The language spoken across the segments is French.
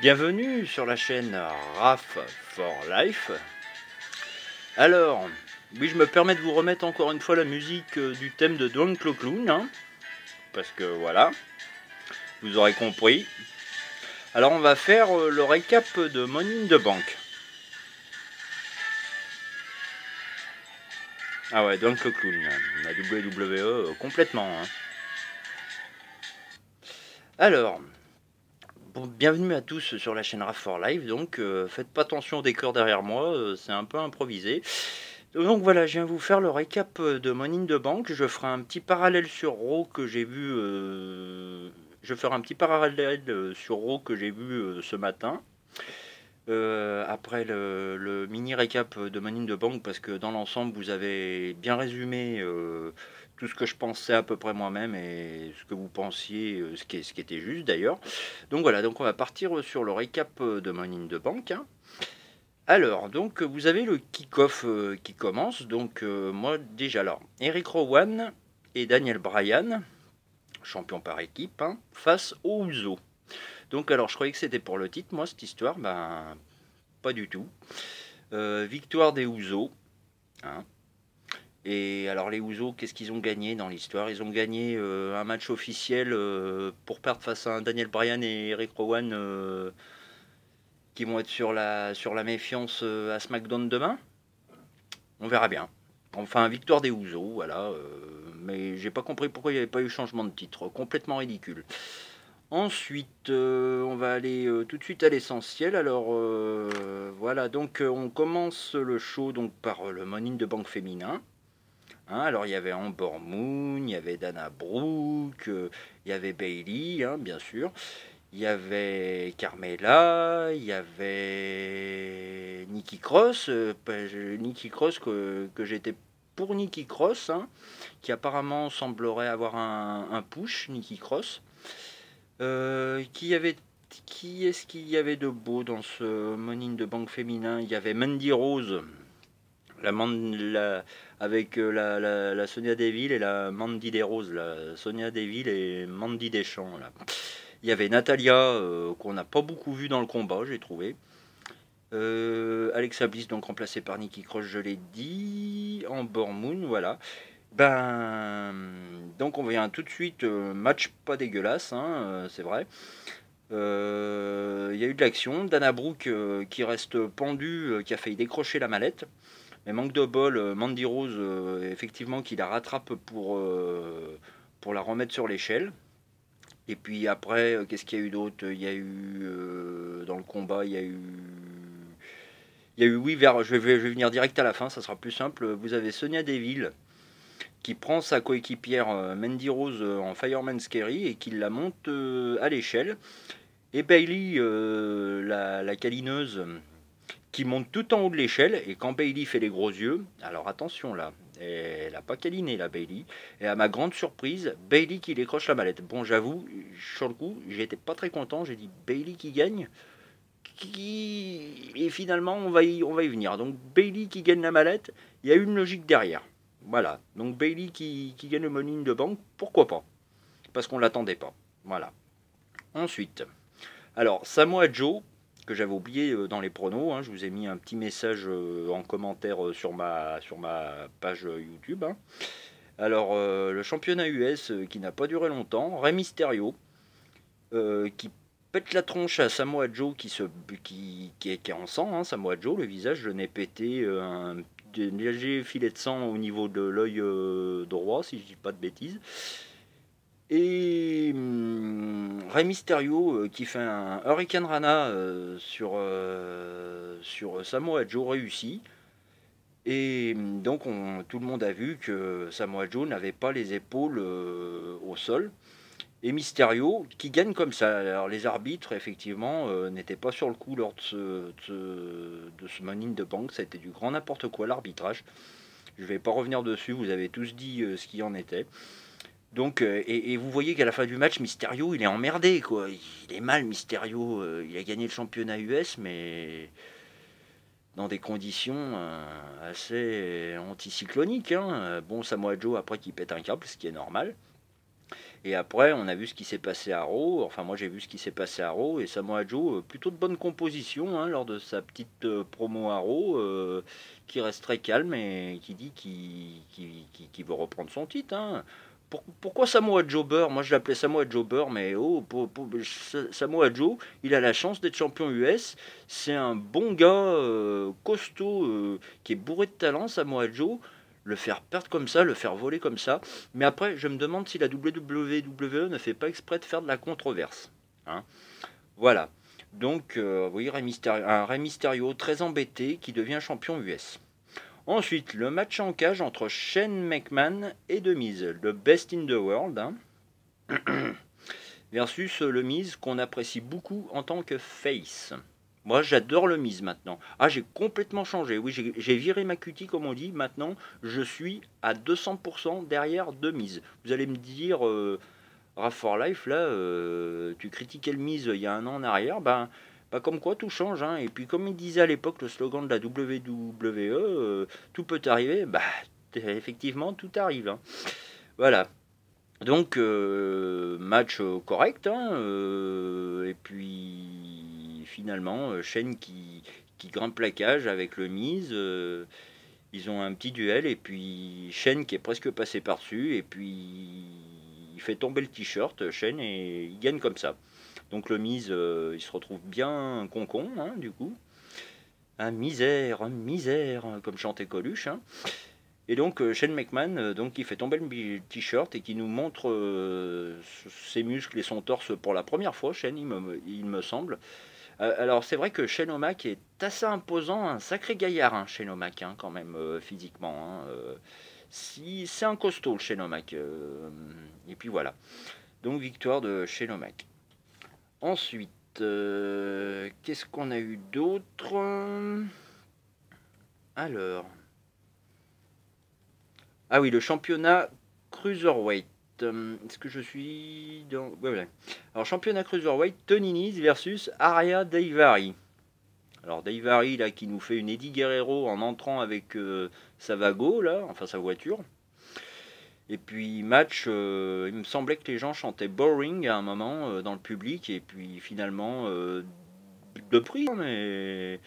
Bienvenue sur la chaîne RAF for Life. Alors, oui, je me permets de vous remettre encore une fois la musique du thème de Don Clown, hein, parce que voilà, vous aurez compris. Alors on va faire le récap de Money in the Bank. Ah ouais, Don Clown, la WWE complètement. Hein. Alors, bon, bienvenue à tous sur la chaîne RAF for Life, donc faites pas attention au décor derrière moi, c'est un peu improvisé. Donc voilà, je viens vous faire le récap de Money in the Bank. Je ferai un petit parallèle sur Raw que j'ai vu. Je ferai un petit parallèle sur Raw que j'ai vu ce matin. Après le mini récap de Money in the Bank, parce que dans l'ensemble, vous avez bien résumé tout ce que je pensais à peu près moi-même et ce que vous pensiez, ce qui était juste d'ailleurs. Donc voilà, donc on va partir sur le récap de Money in the Bank. Hein. Alors, donc, vous avez le kick-off qui commence. Donc, moi, déjà là, Eric Rowan et Daniel Bryan, champion par équipe, hein, face aux Usos. Donc, alors, je croyais que c'était pour le titre, moi, cette histoire. Ben, pas du tout. Victoire des Usos. Hein. Et alors, les Usos, qu'est-ce qu'ils ont gagné dans l'histoire? Ils ont gagné un match officiel pour perdre face à Daniel Bryan et Eric Rowan qui vont être sur la méfiance à SmackDown demain. On verra bien. Enfin, victoire des Usos, voilà. Mais j'ai pas compris pourquoi il n'y avait pas eu changement de titre. Complètement ridicule. Ensuite, on va aller tout de suite à l'essentiel. Alors, voilà. Donc, on commence le show donc, par le Money in the Bank féminin. Hein, alors, il y avait Amber Moon, il y avait Dana Brooke, il y avait Bayley, hein, bien sûr. Il y avait Carmella, il y avait Nikki Cross, Nikki Cross que j'étais pour Nikki Cross, hein, qui apparemment semblerait avoir un push, Nikki Cross. Qui est-ce qu'il y avait de beau dans ce Money in the Bank féminin? Il y avait Mandy Rose, avec la Sonia Deville et la Mandy des Roses, la Sonia Deville et Mandy Deschamps, là. Il y avait Natalia, qu'on n'a pas beaucoup vu dans le combat, j'ai trouvé. Alexa Bliss, donc remplacée par Nikki Cross, je l'ai dit. Amber Moon, voilà. Ben, donc on vient tout de suite, match pas dégueulasse, hein, c'est vrai. Il y a eu de l'action. Dana Brooke qui reste pendue, qui a failli décrocher la mallette. Mais manque de bol, Mandy Rose, effectivement, qui la rattrape pour la remettre sur l'échelle. Et puis après, qu'est-ce qu'il y a eu d'autre? Il y a eu dans le combat, oui, je vais venir direct à la fin, ça sera plus simple. Vous avez Sonia Deville qui prend sa coéquipière Mandy Rose en Fireman's Carry et qui la monte à l'échelle. Et Bayley, la câlineuse, qui monte tout en haut de l'échelle. Et quand Bayley fait les gros yeux, alors attention là, elle n'a pas câliné la Bayley. Et à ma grande surprise, Bayley qui décroche la mallette. Bon, j'avoue, sur le coup, j'étais pas très content. J'ai dit Bayley qui gagne. Et finalement, on va y venir. Donc Bayley qui gagne la mallette, il y a une logique derrière. Voilà. Donc Bayley qui gagne le Money in the Bank, pourquoi pas? Parce qu'on l'attendait pas. Voilà. Ensuite, alors Samoa Joe, que j'avais oublié dans les pronos, hein, je vous ai mis un petit message en commentaire sur ma page YouTube. Hein. Alors, le championnat US qui n'a pas duré longtemps, Rey Mysterio, qui pète la tronche à Samoa Joe qui est en sang, hein, Samoa Joe, le visage, je n'ai pété un léger filet de sang au niveau de l'œil droit, si je dis pas de bêtises. Et Rey Mysterio qui fait un Hurricane Rana sur Samoa Joe réussi. Et donc tout le monde a vu que Samoa Joe n'avait pas les épaules au sol. Et Mysterio qui gagne comme ça. Alors les arbitres effectivement n'étaient pas sur le coup lors de ce Money in the Bank. Ça a été du grand n'importe quoi l'arbitrage. Je ne vais pas revenir dessus, vous avez tous dit ce qu'il en était. Donc, et vous voyez qu'à la fin du match, Mysterio, il est emmerdé, quoi. Il est mal, Mysterio. Il a gagné le championnat US, mais dans des conditions assez anticycloniques. Hein. Bon, Samoa Joe, après, qui pète un câble, ce qui est normal. Et après, on a vu ce qui s'est passé à Raw. Enfin, moi, j'ai vu ce qui s'est passé à Raw. Et Samoa Joe, plutôt de bonne composition hein, lors de sa petite promo à Raw, qui reste très calme et qui dit qu'il veut reprendre son titre. Hein. Pourquoi Samoa Joe Burr? Moi, je l'appelais Samoa Joe Burr, mais Samoa Joe, il a la chance d'être champion US. C'est un bon gars, costaud, qui est bourré de talent, Samoa Joe. Le faire perdre comme ça, le faire voler comme ça. Mais après, je me demande si la WWE ne fait pas exprès de faire de la controverse. Hein. Voilà. Donc, oui, un Rey Mysterio très embêté qui devient champion US. Ensuite, le match en cage entre Shane McMahon et The Miz, le best in the world, hein, versus le Miz qu'on apprécie beaucoup en tant que face. Moi, j'adore le Miz maintenant. Ah, j'ai complètement changé. Oui, j'ai viré ma cutie, comme on dit. Maintenant, je suis à 200% derrière The Miz. Vous allez me dire, Rap for Life, là, tu critiquais le Miz il y a un an en arrière. Ben, comme quoi, tout change. Hein. Et puis, comme il disait à l'époque, le slogan de la WWE, tout peut arriver. Bah, effectivement, tout arrive. Hein. Voilà. Donc, match correct. Hein, et puis, finalement, Shane qui grimpe la cage avec le Miz. Ils ont un petit duel. Et puis, Shane qui est presque passé par-dessus. Et puis, il fait tomber le t-shirt, Shane, et il gagne comme ça. Donc, le Miz, il se retrouve bien concon, hein, du coup. Un misère, comme chantait Coluche. Hein. Et donc Shane McMahon, donc, qui fait tomber le t-shirt et qui nous montre ses muscles et son torse pour la première fois, Shane, il me semble. Alors c'est vrai que Shane O'Mac est assez imposant, un sacré gaillard, hein, Shane O'Mac, hein, quand même, physiquement. Hein, si, c'est un costaud, le Shane O'Mac. Et puis voilà. Donc victoire de Shane O'Mac. Ensuite, qu'est-ce qu'on a eu d'autre? Alors... Ah oui, le championnat Cruiserweight. Est-ce que je suis dans... Ouais, ouais. Alors, championnat Cruiserweight, Tony Nese versus Arya Daivari. Alors, Daivari, là, qui nous fait une Eddie Guerrero en entrant avec sa Vago, là, enfin sa voiture. Et puis, match, il me semblait que les gens chantaient Boring à un moment dans le public. Et puis, finalement, de prix, mais...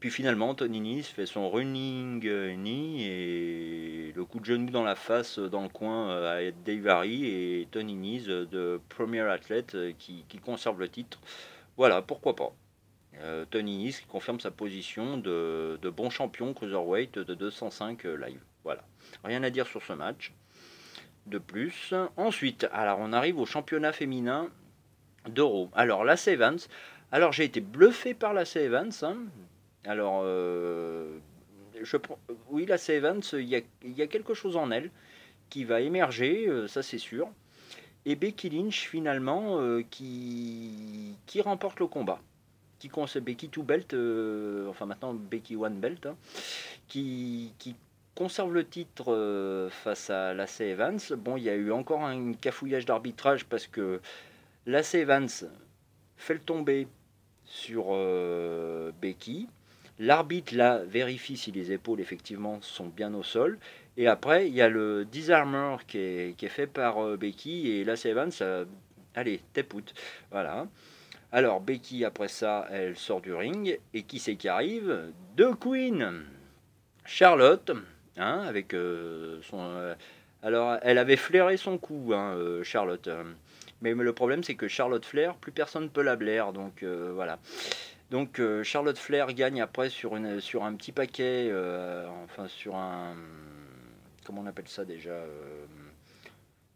Puis finalement, Tony Nese fait son running knee et le coup de genou dans la face, dans le coin à Daivari et Tony Nese de premier athlète qui conserve le titre. Voilà, pourquoi pas. Tony Nese qui confirme sa position de bon champion cruiserweight de 205 live. Voilà, rien à dire sur ce match. De plus. Ensuite, alors on arrive au championnat féminin d'Euro. Alors Lacey Evans. Alors j'ai été bluffé par Lacey Evans. Hein. Alors, oui, Lacey Evans, il y a quelque chose en elle qui va émerger, ça c'est sûr. Et Becky Lynch, finalement, qui remporte le combat. Becky Two Belt, enfin maintenant Becky One Belt, hein, qui conserve le titre face à Lacey Evans. Bon, il y a eu encore un cafouillage d'arbitrage parce que Lacey Evans fait le tomber sur Becky. L'arbitre là vérifie si les épaules effectivement sont bien au sol. Et après, il y a le disarmer qui est fait par Becky et Lacey Evans. Allez, tapout. Voilà. Alors Becky, après ça, elle sort du ring. Et qui c'est qui arrive? The Queen, Charlotte, hein, avec son... alors, elle avait flairé son coup, hein, Charlotte. Mais le problème, c'est que Charlotte Flair, plus personne ne peut la blaire. Donc, voilà. Donc Charlotte Flair gagne après sur un petit paquet, enfin sur un... Comment on appelle ça déjà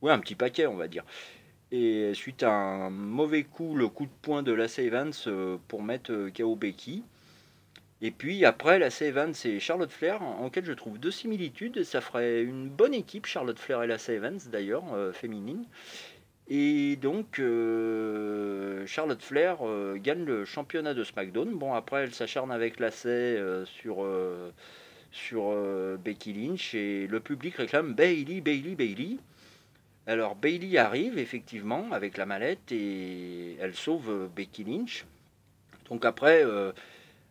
ouais, un petit paquet on va dire. Et suite à un mauvais coup, le coup de poing de Lacey Evans pour mettre KO Becky. Et puis après Lacey Evans et Charlotte Flair, en lequel je trouve deux similitudes. Ça ferait une bonne équipe, Charlotte Flair et Lacey Evans d'ailleurs, féminine. Et donc, Charlotte Flair gagne le championnat de SmackDown. Bon, après, elle s'acharne avec Lacey sur Becky Lynch et le public réclame Bayley, Bayley, Bayley. Alors, Bayley arrive effectivement avec la mallette et elle sauve Becky Lynch. Donc, après,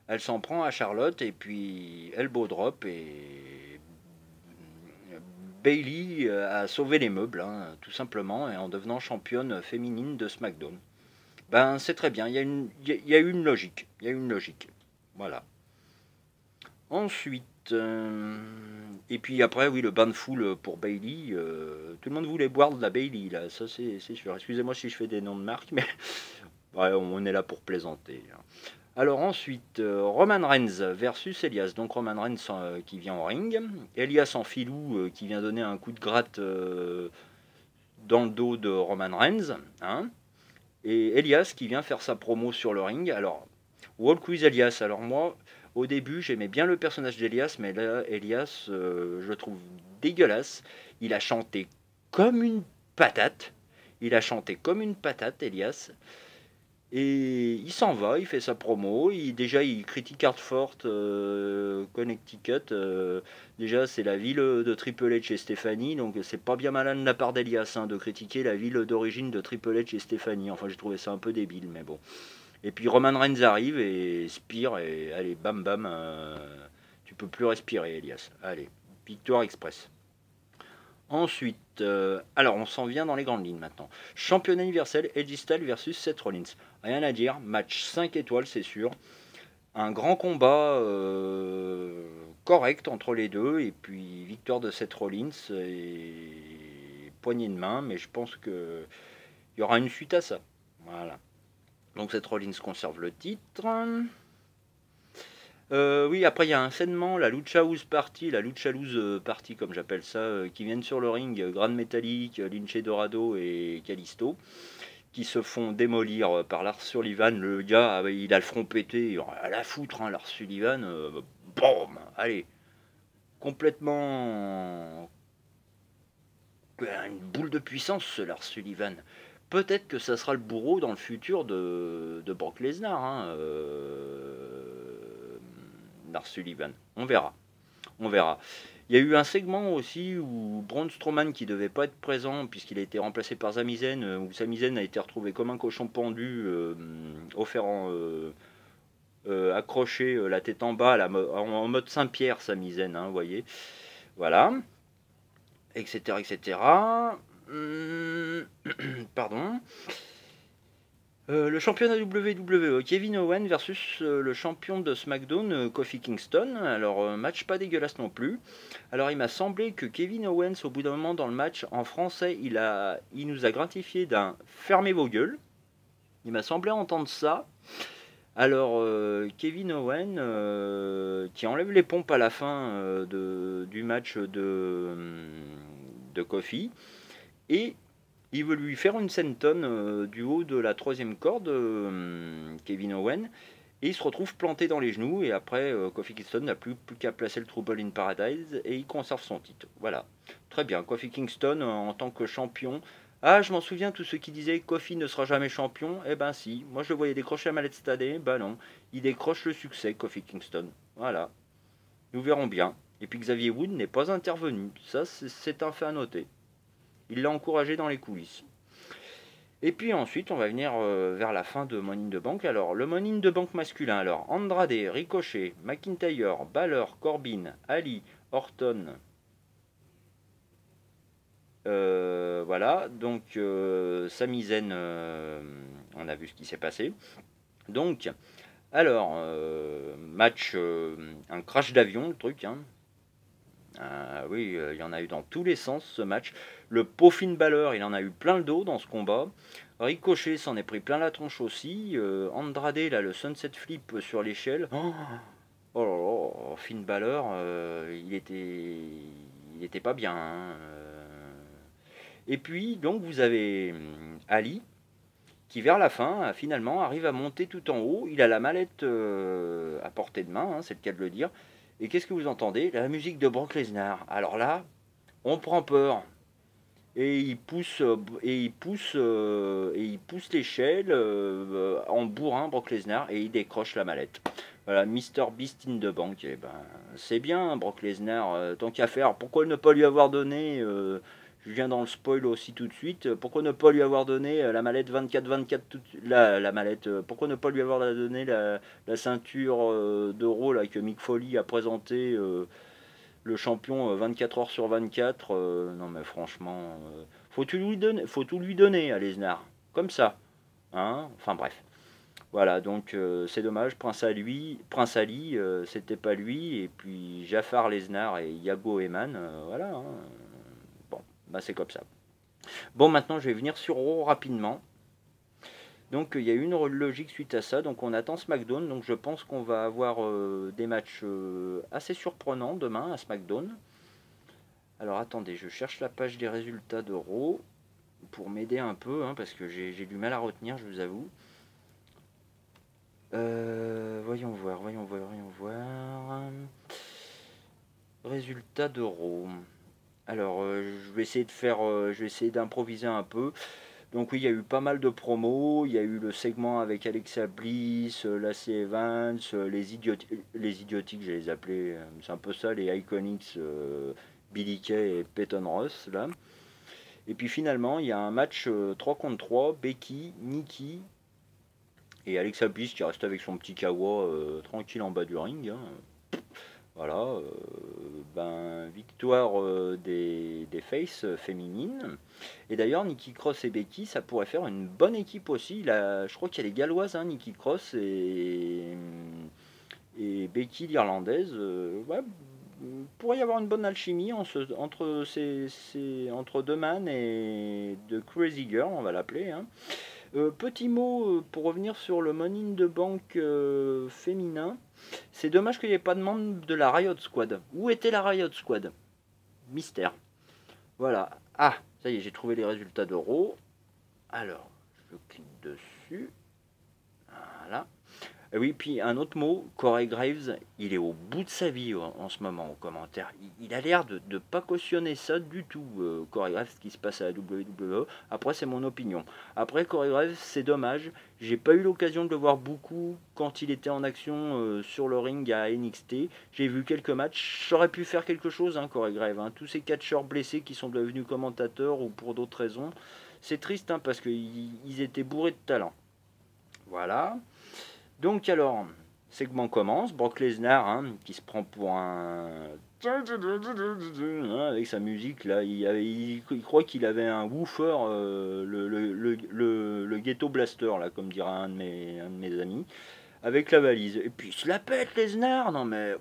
elle s'en prend à Charlotte et puis elbow drop et Bayley a sauvé les meubles, hein, tout simplement, et en devenant championne féminine de SmackDown. Ben, c'est très bien, il y a eu une logique. Il y a eu une logique. Voilà. Ensuite, et puis après, oui, le bain de foule pour Bayley. Tout le monde voulait boire de la Bayley, là, ça c'est sûr. Excusez-moi si je fais des noms de marque, mais ouais, on est là pour plaisanter, hein. Alors ensuite, Roman Reigns versus Elias. Donc Roman Reigns qui vient au ring. Elias en filou qui vient donner un coup de gratte dans le dos de Roman Reigns, hein. Et Elias qui vient faire sa promo sur le ring. Alors, Walk with Elias. Alors moi, au début, j'aimais bien le personnage d'Elias, mais là, Elias, je le trouve dégueulasse. Il a chanté comme une patate. Il a chanté comme une patate, Elias. Et il s'en va, il fait sa promo. Déjà, il critique Hartford, Connecticut. Déjà, c'est la ville de Triple H et Stéphanie. Donc, c'est pas bien malin de la part d'Elias hein, de critiquer la ville d'origine de Triple H et Stéphanie. Enfin, j'ai trouvé ça un peu débile, mais bon. Et puis Roman Reigns arrive et spire. Et allez, bam bam. Tu peux plus respirer, Elias. Allez, victoire express. Ensuite, alors on s'en vient dans les grandes lignes maintenant. Championnat universel, Edge Styles versus Seth Rollins. Rien à dire, match 5 étoiles c'est sûr. Un grand combat correct entre les deux. Et puis victoire de Seth Rollins et poignée de main. Mais je pense qu'il y aura une suite à ça. Voilà. Donc Seth Rollins conserve le titre. Oui, après il y a un saignement, la Lucha House Party, la Lucha Loose Party comme j'appelle ça, qui viennent sur le ring, Grand Metallic, Lince Dorado et Kalisto, qui se font démolir par Lars Sullivan. Le gars, il a le front pété, il a la foutre, hein, Lars Sullivan. Boum, allez, complètement une boule de puissance ce Lars Sullivan. Peut-être que ça sera le bourreau dans le futur de Brock Lesnar, hein, Lars Sullivan. On verra. On verra. Il y a eu un segment aussi où Braun Strowman, qui devait pas être présent puisqu'il a été remplacé par Sami Zayn, où Sami Zayn a été retrouvé comme un cochon pendu, offrant, accroché la tête en bas, en mode Saint-Pierre, Sami Zayn, hein, vous voyez. Voilà. Etc. etc. Pardon. Le championnat WWE, Kevin Owens versus le champion de SmackDown, Kofi Kingston. Alors, match pas dégueulasse non plus. Alors, il m'a semblé que Kevin Owens, au bout d'un moment dans le match, en français, il nous a gratifié d'un fermez vos gueules. Il m'a semblé entendre ça. Alors, Kevin Owens, qui enlève les pompes à la fin du match de Kofi, et il veut lui faire une senton du haut de la troisième corde, Kevin Owens, et il se retrouve planté dans les genoux, et après, Kofi Kingston n'a plus qu'à placer le Trouble in Paradise, et il conserve son titre. Voilà, très bien, Kofi Kingston en tant que champion. Ah, je m'en souviens, tous ceux qui disaient Kofi ne sera jamais champion, eh ben si, moi je le voyais décrocher la mallette cette année, ben non, il décroche le succès, Kofi Kingston. Voilà, nous verrons bien. Et puis Xavier Wood n'est pas intervenu, ça c'est un fait à noter. Il l'a encouragé dans les coulisses. Et puis ensuite, on va venir vers la fin de Money in the Bank. Alors, le Money in the Bank masculin. Alors, Andrade, Ricochet, McIntyre, Balor, Corbin, Ali, Orton. Voilà. Donc, Sami Zayn, on a vu ce qui s'est passé. Donc, alors, match, un crash d'avion, le truc, hein. Oui, il y en a eu dans tous les sens ce match. Le pauvre Finn Balor, il en a eu plein le dos dans ce combat. Ricochet s'en est pris plein la tronche aussi. Andrade, là, le sunset flip sur l'échelle. Oh là là, Finn Balor, il était pas bien, hein. Et puis, donc, vous avez Ali, qui vers la fin, finalement, arrive à monter tout en haut. Il a la mallette à portée de main, hein, c'est le cas de le dire. Et qu'est-ce que vous entendez? La musique de Brock Lesnar. Alors là, on prend peur. Et il pousse l'échelle en bourrin Brock Lesnar et il décroche la mallette. Voilà, Mr Beast in the Bank. Eh ben, c'est bien Brock Lesnar, tant qu'à faire. Pourquoi ne pas lui avoir donné, je viens dans le spoil aussi tout de suite, pourquoi ne pas lui avoir donné la mallette 24-24, la mallette, pourquoi ne pas lui avoir donné la ceinture d'euro là, que Mick Foley a présenté le champion 24 heures sur 24. Non mais franchement, faut tout lui donner à Lesnar. Comme ça. Hein, enfin bref. Voilà, donc c'est dommage, Prince Ali, c'était pas lui, et puis Jafar Lesnar et Yago Eman, voilà. Hein. Bon, bah c'est comme ça. Bon, maintenant je vais venir sur Raw rapidement. Donc il y a eu une logique suite à ça, donc on attend SmackDown, donc je pense qu'on va avoir des matchs assez surprenants demain à SmackDown. Alors attendez, je cherche la page des résultats de Raw pour m'aider un peu, hein, parce que j'ai du mal à retenir, je vous avoue. Voyons voir, voyons voir, voyons voir. Résultats de Raw. Alors, je vais essayer de faire, je vais essayer d'improviser un peu. Donc oui, il y a eu pas mal de promos. Il y a eu le segment avec Alexa Bliss, Lacey Evans, les idiotiques, je vais les appeler. C'est un peu ça, les Iconics, Billie Kay et Peyton Ross là. Et puis finalement, il y a un match 3 contre 3, Becky, Nikki et Alexa Bliss qui reste avec son petit kawa tranquille en bas du ring. Hein. Voilà, victoire des faces féminines. Et d'ailleurs, Nikki Cross et Becky, ça pourrait faire une bonne équipe aussi. Là, je crois qu'il y a les Galloises, hein, Nikki Cross et Becky l'Irlandaise. Ouais, pourrait y avoir une bonne alchimie entre deux man et de Crazy Girl, on va l'appeler. Hein. Petit mot pour revenir sur le Money in the Bank féminin. C'est dommage qu'il n'y ait pas de membre de la Riot Squad. Où était la Riot Squad? Mystère. Voilà. Ah, ça y est, j'ai trouvé les résultats d'Euro. Alors, je clique dessus. Voilà. Et oui, puis un autre mot, Corey Graves, il est au bout de sa vie en ce moment, au commentaire. Il a l'air de ne pas cautionner ça du tout, Corey Graves, ce qui se passe à la WWE. Après, c'est mon opinion. Après, Corey Graves, c'est dommage. J'ai pas eu l'occasion de le voir beaucoup quand il était en action sur le ring à NXT. J'ai vu quelques matchs. J'aurais pu faire quelque chose, hein, Corey Graves. Hein. Tous ces catcheurs blessés qui sont devenus commentateurs ou pour d'autres raisons. C'est triste, hein, parce qu'ils étaient bourrés de talent. Voilà. Donc alors, segment commence, Brock Lesnar hein, qui se prend pour un... avec sa musique là, il croit qu'il avait un woofer, le ghetto blaster là, comme dira un de mes amis, avec la valise. Et puis il se la pète Lesnar, non mais...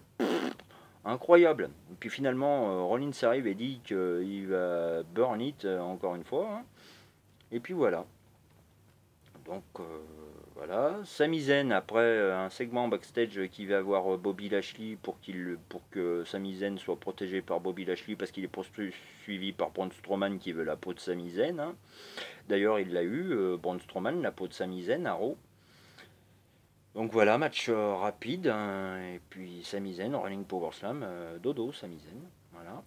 incroyable. Et puis finalement, Rollins arrive et dit qu'il va burn it encore une fois. Hein. Et puis voilà. Donc... voilà, Sami Zayn après un segment backstage qui va avoir Bobby Lashley pour que Sami Zayn soit protégé par Bobby Lashley parce qu'il est poursuivi par Braun Strowman qui veut la peau de Sami Zayn. Hein. D'ailleurs il l'a eu, Braun Strowman, la peau de Sami Zayn à Raw. Donc voilà, match rapide, hein, et puis Sami Zayn, Running Power Slam, dodo Sami Zayn, voilà.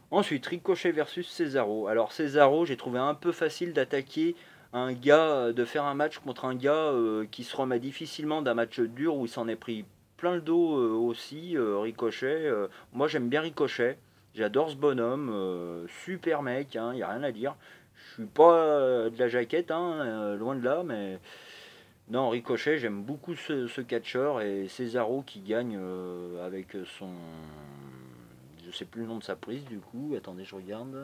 Ensuite, Ricochet versus Cesaro. Alors Cesaro, j'ai trouvé un peu facile d'attaquer un gars, de faire un match contre un gars qui se remet difficilement d'un match dur où il s'en est pris plein le dos aussi, Ricochet. Moi j'aime bien Ricochet, j'adore ce bonhomme, super mec, il n'y a rien à dire. Je suis pas de la jaquette, hein, loin de là, mais non, Ricochet, j'aime beaucoup ce catcheur et Cesaro qui gagne avec son... Je sais plus le nom de sa prise du coup, attendez je regarde...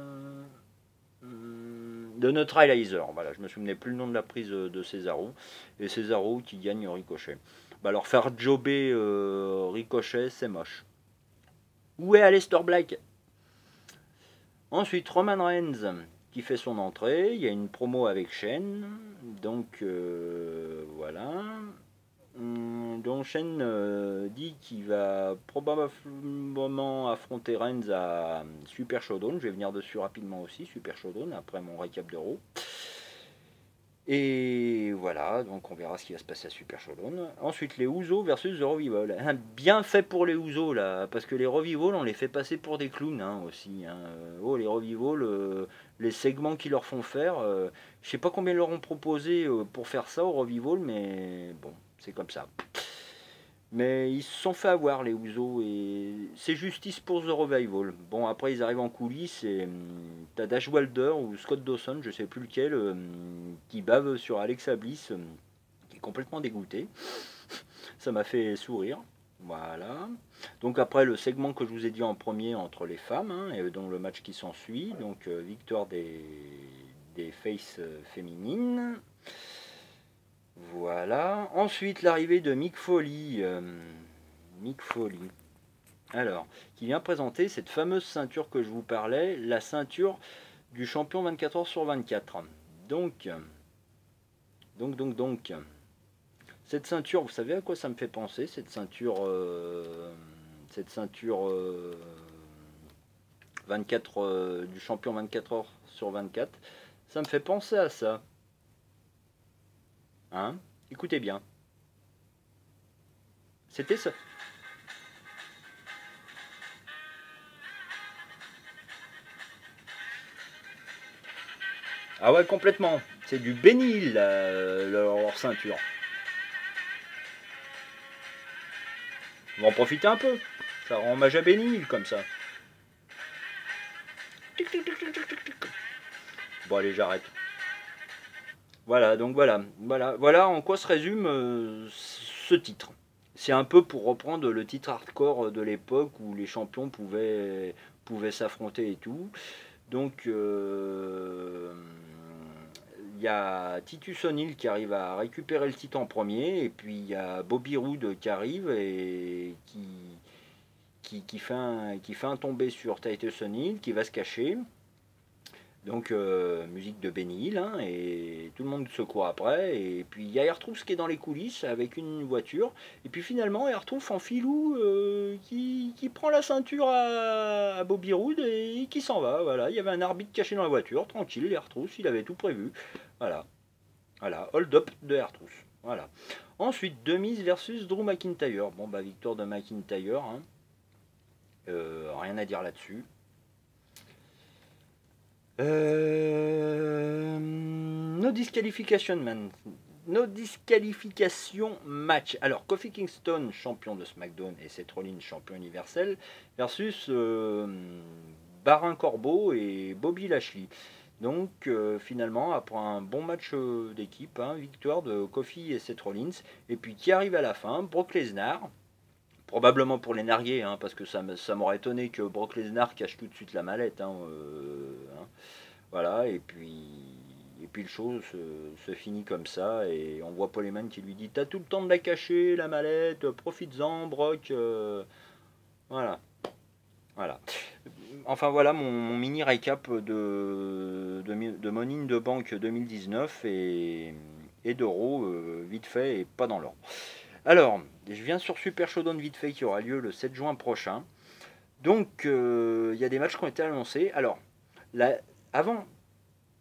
de Neutralizer, voilà, je me souvenais plus le nom de la prise de Cesaro, et Cesaro qui gagne Ricochet. Bah alors faire jobber Ricochet, c'est moche. Où est Aleister Black? Ensuite, Roman Reigns qui fait son entrée, il y a une promo avec Shane, donc voilà. Donc Shane dit qu'il va probablement affronter Reigns à Super Showdown. Je vais venir dessus rapidement aussi, Super Showdown, après mon récap d'Euro. Et voilà, donc on verra ce qui va se passer à Super Showdown. Ensuite, les Usos versus The Revival. Bien fait pour les Usos là, parce que les Revival, on les fait passer pour des clowns hein, aussi. Hein. Oh, les Revival, les segments qu'ils leur font faire, je sais pas combien ils leur ont proposé pour faire ça aux Revival, mais bon, c'est comme ça. Mais ils se sont fait avoir les Usos et c'est justice pour The Revival. Bon après ils arrivent en coulisses et t'as Dash Wilder ou Scott Dawson, je sais plus lequel, qui bave sur Alexa Bliss, qui est complètement dégoûté. Ça m'a fait sourire. Voilà. Donc après le segment que je vous ai dit en premier entre les femmes, hein, et donc le match qui s'ensuit, donc victoire des faces féminines. Voilà. Ensuite l'arrivée de Mick Foley. Mick Foley. Alors, qui vient présenter cette fameuse ceinture que je vous parlais, la ceinture du champion 24 heures sur 24. Donc, cette ceinture, vous savez à quoi ça me fait penser, cette ceinture 24 du champion 24 heures sur 24, ça me fait penser à ça. Hein? Écoutez bien. C'était ça. Ah ouais, complètement. C'est du bénil, leur ceinture. On va en profiter un peu. Ça rend hommage à Bénil comme ça. Bon allez, j'arrête. Voilà, donc voilà en quoi se résume ce titre. C'est un peu pour reprendre le titre hardcore de l'époque où les champions pouvaient s'affronter et tout. Donc il y a Titus O'Neil qui arrive à récupérer le titre en premier, et puis il y a Bobby Roode qui arrive et qui fait un tombé sur Titus O'Neil, qui va se cacher. Donc musique de Benny Hill, hein, et tout le monde se court après. Et puis il y a Ertrous qui est dans les coulisses avec une voiture. Et puis finalement Ertrous en filou qui prend la ceinture à Bobby Roode et qui s'en va. Voilà, il y avait un arbitre caché dans la voiture, tranquille, Ertrous, il avait tout prévu. Voilà, voilà, hold up de Ertrous. Voilà. Ensuite, Demise versus Drew McIntyre. Bon bah victoire de McIntyre, hein. Rien à dire là-dessus. No disqualification match. Alors, Kofi Kingston, champion de SmackDown, et Seth Rollins, champion universel, versus Baron Corbin et Bobby Lashley. Donc, finalement, après un bon match d'équipe, hein, victoire de Kofi et Seth Rollins, et puis qui arrive à la fin, Brock Lesnar. Probablement pour les narguer, hein, parce que ça m'aurait étonné que Brock Lesnar cache tout de suite la mallette. Hein. Voilà, et puis le show se finit comme ça, et on voit Paul Heyman qui lui dit: T'as tout le temps de la cacher, la mallette, profites-en, Brock. Voilà, voilà. Enfin voilà mon mini récap de Money in the Bank 2019 et d'Euro, vite fait et pas dans l'ordre. Alors, je viens sur Super Showdown vite fait qui aura lieu le 7 juin prochain. Donc, il y a des matchs qui ont été annoncés. Alors,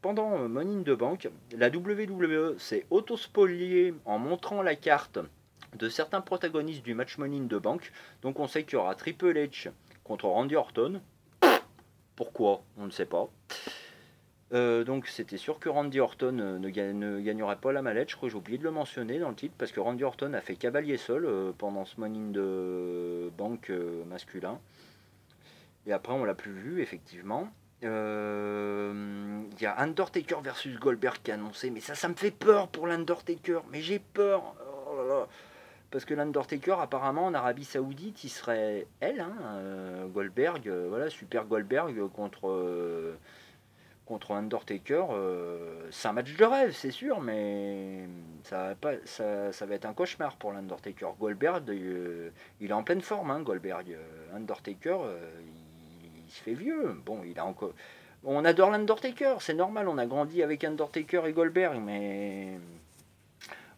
pendant Money in the Bank, la WWE s'est auto-spoliée en montrant la carte de certains protagonistes du match Money in the Bank. Donc, on sait qu'il y aura Triple H contre Randy Orton. Pourquoi? On ne sait pas. Donc c'était sûr que Randy Orton ne gagnerait pas la mallette. Je crois que j'ai oublié de le mentionner dans le titre, parce que Randy Orton a fait cavalier seul pendant ce Money in the Bank masculin. Et après on l'a plus vu effectivement. Il y a Undertaker versus Goldberg qui est annoncé, mais ça me fait peur pour l'Undertaker. Mais j'ai peur. Oh là là. Parce que l'Undertaker, apparemment, en Arabie Saoudite, il serait elle, hein, Goldberg, voilà, Super Goldberg contre Undertaker. C'est un match de rêve, c'est sûr, mais ça va être un cauchemar pour l'Undertaker. Goldberg, il est en pleine forme, hein, Goldberg. Undertaker, il se fait vieux. Bon, il a encore. On adore l'Undertaker, c'est normal, on a grandi avec Undertaker et Goldberg, mais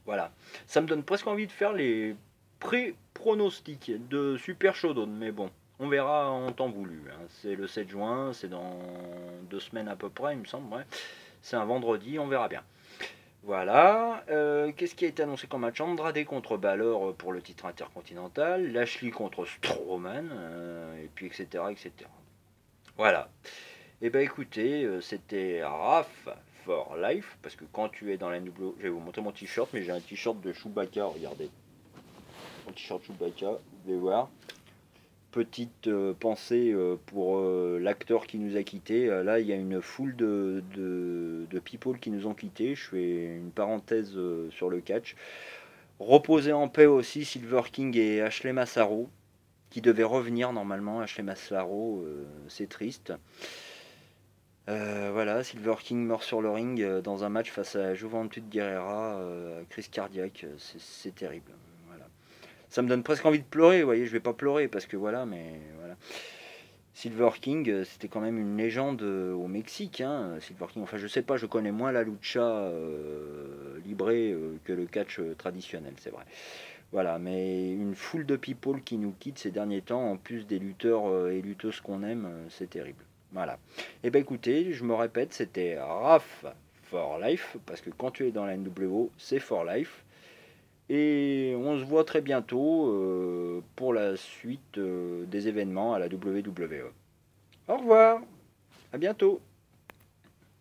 voilà. Ça me donne presque envie de faire les pré-pronostics de Super Showdown, mais bon, on verra en temps voulu. Hein. C'est le 7 juin, c'est dans 2 semaines à peu près, il me semble. Ouais. C'est un vendredi, on verra bien. Voilà. Qu'est-ce qui a été annoncé comme match? Andrade contre Balor pour le titre intercontinental, Lashley contre Strowman, et puis etc. etc. Voilà. Et ben écoutez, c'était Raph for Life, parce que quand tu es dans la NWO, je vais vous montrer mon t-shirt, mais j'ai un t-shirt de Chewbacca, regardez. Mon t-shirt Chewbacca, vous allez voir. Petite pensée pour l'acteur qui nous a quittés. Là, il y a une foule de people qui nous ont quittés. Je fais une parenthèse sur le catch. Reposer en paix aussi Silver King et Ashley Massaro, qui devaient revenir normalement. Ashley Massaro, c'est triste. Voilà, Silver King meurt sur le ring dans un match face à Juventud Guerrera, crise cardiaque, c'est terrible. Voilà. Ça me donne presque envie de pleurer, vous voyez, je vais pas pleurer parce que voilà, mais voilà. Silver King, c'était quand même une légende au Mexique, hein, Silver King. Enfin, je sais pas, je connais moins la lucha libre que le catch traditionnel, c'est vrai. Voilà, mais une foule de people qui nous quittent ces derniers temps, en plus des lutteurs et lutteuses qu'on aime, c'est terrible. Voilà. Et ben écoutez, je me répète, c'était RAF for Life, parce que quand tu es dans la NWO, c'est for life. Et on se voit très bientôt pour la suite des événements à la WWE. Au revoir, à bientôt.